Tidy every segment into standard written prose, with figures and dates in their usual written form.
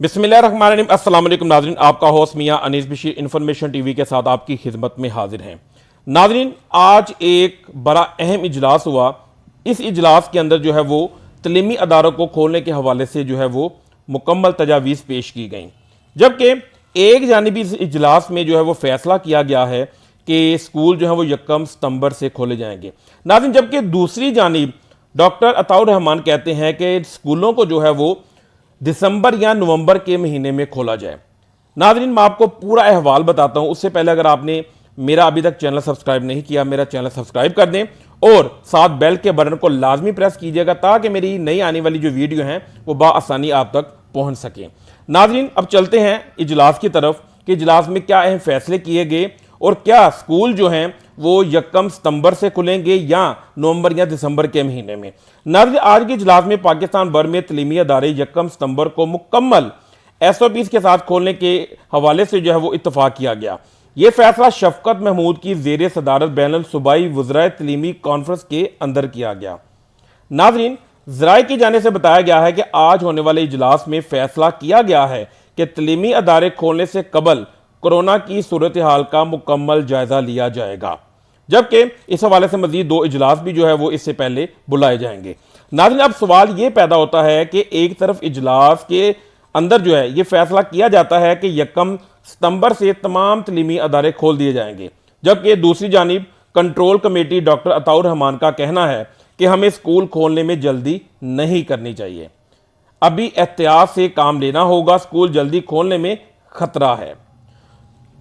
बिस्मिल्लाहिर्रहमानिर्रहीम। अस्सलाम वालेकुम नाज़रीन, आपका होस्ट मियां अनीस बशीर इन्फॉर्मेशन टीवी के साथ आपकी खिदमत में हाजिर हैं। नाज़रीन, आज एक बड़ा अहम इजलास हुआ। इस इजलास के अंदर जो है वो तलीमी अदारों को खोलने के हवाले से जो है वो मुकम्मल तजावीज़ पेश की गई, जबकि एक जानिब इस इजलास में जो है वो फैसला किया गया है कि स्कूल जो है वो 1 सितंबर से खोले जाएंगे। नाज़रीन, जबकि दूसरी जानिब डॉक्टर अताउर रहमान कहते हैं कि स्कूलों को जो है वो दिसंबर या नवंबर के महीने में खोला जाए। नाज़रीन, मैं आपको पूरा अहवाल बताता हूं। उससे पहले अगर आपने मेरा अभी तक चैनल सब्सक्राइब नहीं किया, मेरा चैनल सब्सक्राइब कर दें और साथ बेल के बटन को लाजमी प्रेस कीजिएगा ताकि मेरी नई आने वाली जो वीडियो हैं वो बाआसानी आप तक पहुंच सकें। नाज़रीन, अब चलते हैं इजलास की तरफ कि इजलास में क्या अहम फैसले किए गए और क्या स्कूल जो हैं वो 1 सितंबर से खुलेंगे या नवंबर या दिसंबर के महीने में। नाज़रीन, आज के इजलास में पाकिस्तान भर में तलीमी अदारे 1 सितंबर को मुकम्मल SOPs के साथ खोलने के हवाले से जो है वो इत्तफाक किया गया। ये फैसला शफकत महमूद की ज़ेर सदारत बैनुल सूबाई वज़राए तलीमी कॉन्फ्रेंस के अंदर किया गया। नाज़रीन, ज़राए की जाने से बताया गया है कि आज होने वाले इजलास में फैसला किया गया है कि तलीमी अदारे खोलने से कबल कोरोना की सूरत हाल का मुकम्मल जायजा लिया जाएगा, जबकि इस हवाले से मजीद 2 इजलास भी जो है वो इससे पहले बुलाए जाएंगे। नाज़रीन, अब सवाल ये पैदा होता है कि एक तरफ इजलास के अंदर जो है ये फैसला किया जाता है कि 1 सितंबर से तमाम तलीमी अदारे खोल दिए जाएंगे, जबकि दूसरी जानिब control committee doctor Ataur Rahman का कहना है कि हमें स्कूल खोलने में जल्दी नहीं करनी चाहिए, अभी एहतियात से काम लेना होगा, स्कूल जल्दी खोलने में खतरा है,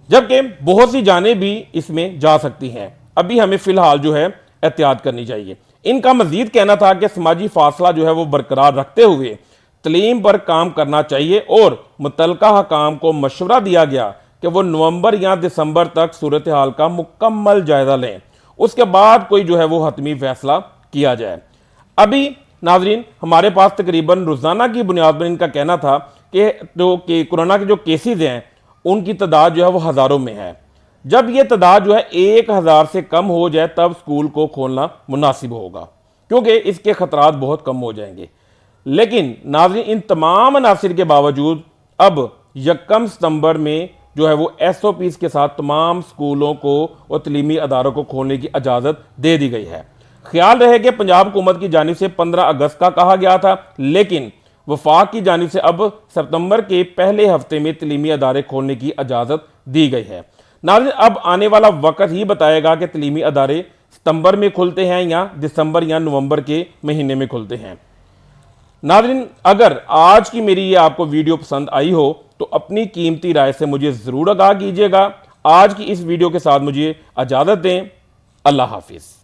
जबकि बहुत सी जानें भी इसमें जा सकती हैं। अभी हमें फिलहाल जो है एहतियात करनी चाहिए। इनका मजीद कहना था कि समाजी फासला जो है वो बरकरार रखते हुए तलीम पर काम करना चाहिए और मुतलका हकाम को मशवरा दिया गया कि वो नवंबर या दिसंबर तक सूरत हाल का मुकम्मल जायजा लें, उसके बाद कोई जो है वो हतमी फैसला किया जाए। अभी नाजरीन, हमारे पास तकरीबन रोजाना की बुनियाद पर इनका कहना था कि कोरोना के जो केसेज हैं उनकी तादाद जो है वो हज़ारों में है। जब ये तादाद जो है 1000 से कम हो जाए तब स्कूल को खोलना मुनासिब होगा, क्योंकि इसके खतरात बहुत कम हो जाएंगे। लेकिन नाज़रीन, इन तमाम अनासिर के बावजूद अब 1 सितंबर में जो है वो SOPs के साथ तमाम स्कूलों को और तलीमी अदारों को खोलने की इजाज़त दे दी गई है। ख्याल रहे कि पंजाब हुकूमत की जानिब से 15 अगस्त का कहा गया था, लेकिन वफाक की जानिब से अब सितंबर के पहले हफ्ते में तलीमी अदारे खोलने की इजाज़त दी गई है। नाज़रीन, अब आने वाला वक्त ही बताएगा कि तलीमी अदारे सितंबर में खुलते हैं या दिसंबर या नवंबर के महीने में खुलते हैं। नाज़रीन, अगर आज की मेरी ये आपको वीडियो पसंद आई हो तो अपनी कीमती राय से मुझे ज़रूर आगाह कीजिएगा। आज की इस वीडियो के साथ मुझे इजाज़त दें। अल्लाह हाफिज़।